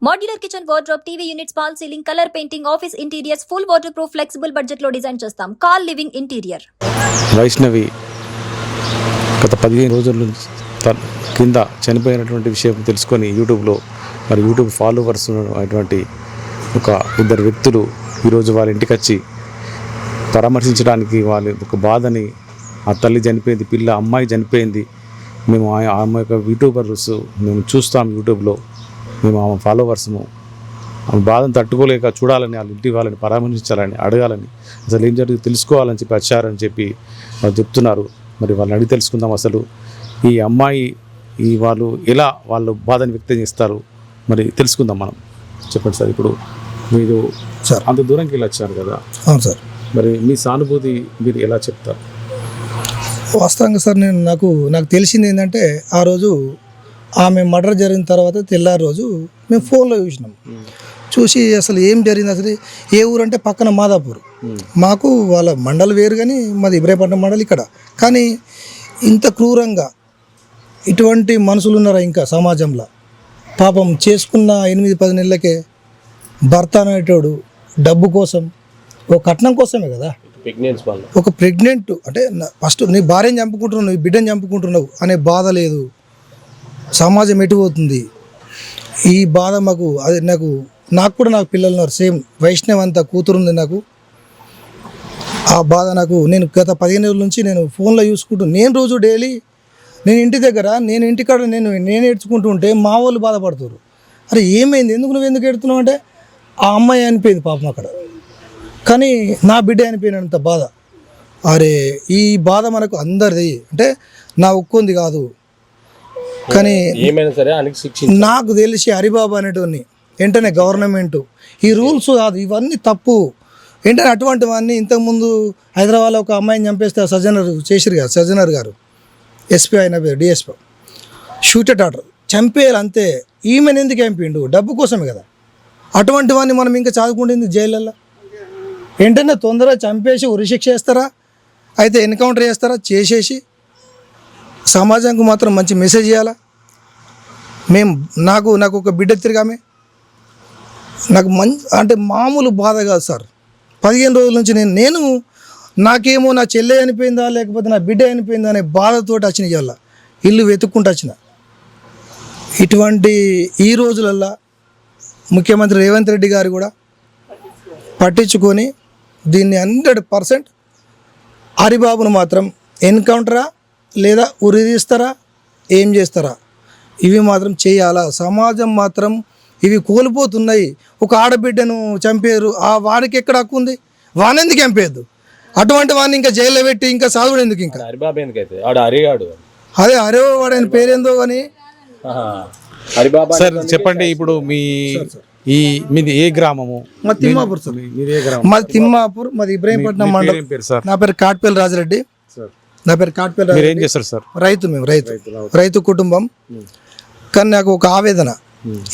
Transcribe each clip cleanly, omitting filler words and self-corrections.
Modular kitchen wardrobe, TV units, fall ceiling, color painting, office interiors, full waterproof, flexible budget లో design చేస్తాం. Call living interior. Vaishnavi గత 15 రోజుల నుంచి కింద చనిపోయినటువంటి విషయం తెలుసుకొని యూట్యూబ్ ఫాలోవర్స్ అటువంటి ఒక ఇద్దరు వ్యక్తులు ఈరోజు వాళ్ళ ఇంటికి వచ్చి పరామర్శించడానికి వాళ్ళ ఒక బాధని, ఆ తల్లి చనిపోయింది, అమ్మాయి చనిపోయింది, మేము ఆమె యొక్క యూట్యూబర్స్ మేము చూస్తాం, యూట్యూబ్లో మేము ఆమె ఫాలోవర్స్ము, ఆమె బాధను తట్టుకోలేక చూడాలని, వాళ్ళ ఇంటికి వాళ్ళని పరామర్శించాలని, అడగాలని, అసలు ఏం జరుగుతుంది తెలుసుకోవాలని చెప్పి వచ్చారని చెప్పి వాళ్ళు చెప్తున్నారు. మరి వాళ్ళని అడిగి తెలుసుకుందాం. అసలు ఈ అమ్మాయి వాళ్ళు ఎలా వాళ్ళు బాధను వ్యక్తం చేస్తారు మరి తెలుసుకుందాం మనం. చెప్పండి సార్, ఇప్పుడు మీరు సార్ అంత దూరంకి వెళ్ళి వచ్చారు కదా. అవును సార్. మరి మీ సానుభూతి మీరు ఎలా చెప్తారు? వాస్తవంగా సార్ నాకు తెలిసింది ఏంటంటే, ఆ రోజు ఆమె మర్డర్ జరిగిన తర్వాత తెల్లారి రోజు మేము ఫోన్లో చూసి అసలు ఏం జరిగింది, అసలు ఏ ఊరు అంటే పక్కన మాదాపూర్, మాకు వాళ్ళ మండలి వేరు కానీ మాది ఇబ్రాహీంపట్నం మండలి ఇక్కడ. కానీ ఇంత క్రూరంగా ఇటువంటి మనుషులు ఉన్నారా ఇంకా సమాజంలో? పాపం చేసుకున్న 8-10 నెలలకే భర్త అనేటోడు డబ్బు కోసం, ఒక కట్నం కోసమే కదా, ఒక ప్రెగ్నెంట్ అంటే ఫస్ట్ నీ భార్యను చంపుకుంటున్నావు, నీ బిడ్డను చంపుకుంటున్నావు అనే బాధ లేదు. సమాజం ఎటుపోతుంది ఈ బాధ మాకు. అది నాకు కూడా పిల్లలు ఉన్నారు, సేమ్ వైష్ణవ్ అంత కూతురుంది నాకు. ఆ బాధ నేను గత 15 రోజుల నుంచి ఫోన్లో చూసుకుంటూ, రోజు డైలీ ఇంటి దగ్గర ఇంటికాడ నేను ఏడ్చుకుంటూ ఉంటే మా వాళ్ళు బాధపడుతున్నారు. అరే ఏమైంది, ఎందుకు ఏడుతున్నావు అంటే, ఆ అమ్మాయి అనిపోయింది పాపం అక్కడ, కానీ నా బిడ్డ అనిపోయినంత బాధ. అరే ఈ బాధ మనకు అందరిది, అంటే నా ఒక్కొంది కాదు. కానీ నాకు తెలిసి హరిబాబు అనేటివన్నీ వెంటనే గవర్నమెంట్ ఈ రూల్స్ కాదు, ఇవన్నీ తప్పు. ఏంటంటే అటువంటివన్నీ ఇంతకుముందు హైదరాబాద్లో ఒక అమ్మాయిని చంపేస్తే సజ్జనర్ గారు ఎస్పీ అయిన డిఎస్పీ షూటెడ్ ఆర్డర్ చంపేయాలి అంతే. ఈమెను ఎందుకు చంపిండు? డబ్బు కోసమే కదా. అటువంటివన్నీ మనం ఇంకా చదువుకుంటుంది జైళ్ళల్లో. ఏంటంటే తొందరగా చంపేసి ఉరిశిక్ష చేస్తారా, అయితే ఎన్కౌంటర్ చేస్తారా, చేసేసి సమాజానికి మాత్రం మంచి మెసేజ్ ఇవ్వాలా. నాకు ఒక బిడ్డ తిరిగామే, నాకు అంటే మామూలు బాధ కాదు సార్. 15 రోజుల నుంచి నేను నాకేమో నా చెల్లె అనిపోయిందా లేకపోతే నా బిడ్డ అనిపోయిందా అనే బాధతోటి వచ్చిన ఇవాళ ఇల్లు వెతుక్కుంటూ వచ్చిన. ఇటువంటి ఈ రోజులల్లో ముఖ్యమంత్రి రేవంత్ రెడ్డి గారు కూడా పట్టించుకొని దీన్ని 100% హరిబాబును మాత్రం ఎన్కౌంటరా లేదా ఉరి తీస్తారా, ఏం చేస్తారా, ఇవి మాత్రం చేయాలా. సమాజం మాత్రం ఇవి కోల్పోతున్నాయి. ఒక ఆడబిడ్డను చంపారు, ఆ వాడికి ఎక్కడ హక్కు ఉంది? వానెందుకు చంపేయద్దు? అటువంటి వాడిని ఇంకా జైల్లో పెట్టి ఇంకా సాధుడు ఎందుకు? ఇంకా అదే అరే వాడైన పేరేందో కానీ. సార్ చెప్పండి, ఇప్పుడు మీది ఏ గ్రామము? మాది తిమ్మాపూర్ సార్. మాది తిమ్మాపూర్, మాది ఇబ్రాహీంపట్నం మండలం. నా పేరు కాట్పల్లి రాజరెడ్డి. ఏం చేస్తారు సార్? రైతు కుటుంబం. కానీ నాకు ఒక ఆవేదన,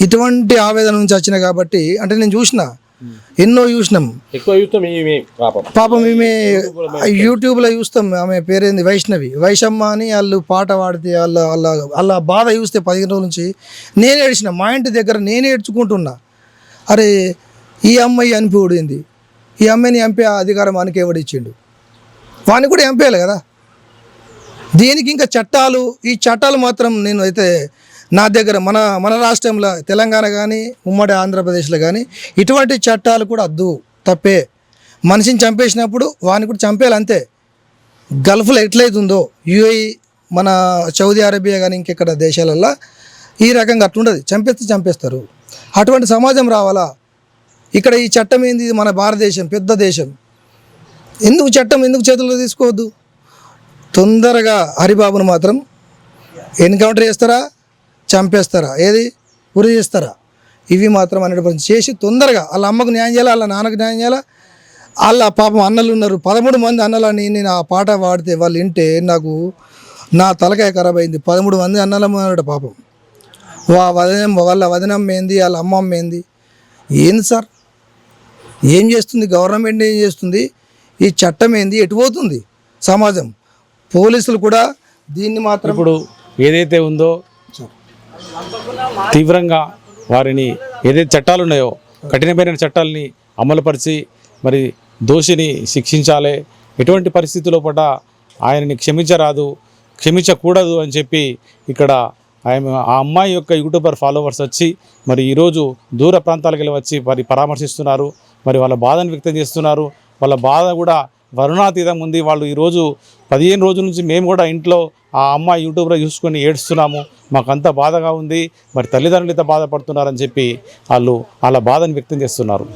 ఇటువంటి ఆవేదన నుంచి వచ్చిన కాబట్టి, అంటే నేను ఎన్నో చూసినాం. పాపం ఈమె యూట్యూబ్లో చూస్తాం, ఆమె పేరేంది వైషమ్మ అని వాళ్ళు పాట పాడితే వాళ్ళ బాధ చూస్తే 15 రోజుల నుంచి నేను ఏడ్చిన. మా ఇంటి దగ్గర నేను ఏడ్చుకుంటున్నా. అరే ఈ అమ్మాయి అనిపోయింది, ఈ అమ్మాయిని చంపే అధికారం వానికి ఎవడిచ్చిండు? వానికి కూడా చంపేయాలి కదా. దీనికి ఇంకా ఈ చట్టాలు మాత్రం అయితే నా దగ్గర మన రాష్ట్రంలో తెలంగాణ కానీ ఉమ్మడి ఆంధ్రప్రదేశ్లో కానీ ఇటువంటి చట్టాలు కూడా వద్దు, తప్పే. మనిషిని చంపేసినప్పుడు వాని కూడా చంపేయాలి అంతే. గల్ఫ్లో ఎట్లయితుందో యుఏఈ, మన సౌదీ అరేబియా కానీ ఇంకెక్కడ దేశాలల్లో ఈ రకంగా అట్లుండదు, చంపేస్తారు. అటువంటి సమాజం రావాలా? ఇక్కడ ఈ చట్టం ఏంది? మన భారతదేశం పెద్ద దేశం, ఎందుకు చేతుల్లో తీసుకోవద్దు? తొందరగా హరిబాబును మాత్రం ఎన్కౌంటర్ చేస్తారా, చంపేస్తారా, ఏది ఉరి చేస్తారా, ఇవి మాత్రం 100% చేసి తొందరగా వాళ్ళ అమ్మకు న్యాయం చేయాలి, వాళ్ళ నాన్నకు న్యాయం చేయాలి. వాళ్ళ పాపం అన్నలు ఉన్నారు, 13 మంది అన్నలని నేను ఆ పాట పాడితే వాళ్ళు వింటే నాకు నా తలకాయ ఖరాబ్ అయింది. 13 మంది అన్నలమ్మ పాపం. వాళ్ళ వదినమ్మ ఏంది, వాళ్ళ అమ్మమ్మ ఏంది సార్? ఏం చేస్తుంది గవర్నమెంట్? ఏం చేస్తుంది? ఈ చట్టం ఏంది? ఎటు పోతుంది సమాజం? పోలీసులు కూడా దీన్ని మాత్రం ఇప్పుడు ఏదైతే ఉందో తీవ్రంగా వారిని ఏదైతే చట్టాలు ఉన్నాయో కఠినమైన చట్టాలని అమలుపరిచి మరి దోషిని శిక్షించాలి. ఎటువంటి పరిస్థితుల్లో పడ్డా ఆయనని క్షమించకూడదు అని చెప్పి ఇక్కడ ఆ అమ్మాయి యొక్క యూట్యూబర్ ఫాలోవర్స్ వచ్చి మరి ఈరోజు దూర ప్రాంతాలకు వెళ్ళి వచ్చి మరి పరామర్శిస్తున్నారు. మరి వాళ్ళ బాధను వ్యక్తం చేస్తున్నారు. వాళ్ళ బాధ కూడా వర్ణాతీతం ఉంది. వాళ్ళు ఈరోజు 15 రోజుల నుంచి మేము కూడా ఇంట్లో ఆ అమ్మాయి యూట్యూబ్లో చూసుకొని ఏడుస్తున్నాము, మాకంతా బాధగా ఉంది, మరి తల్లిదండ్రులు ఇంత బాధపడుతున్నారని చెప్పి వాళ్ళ బాధను వ్యక్తం చేస్తున్నారు.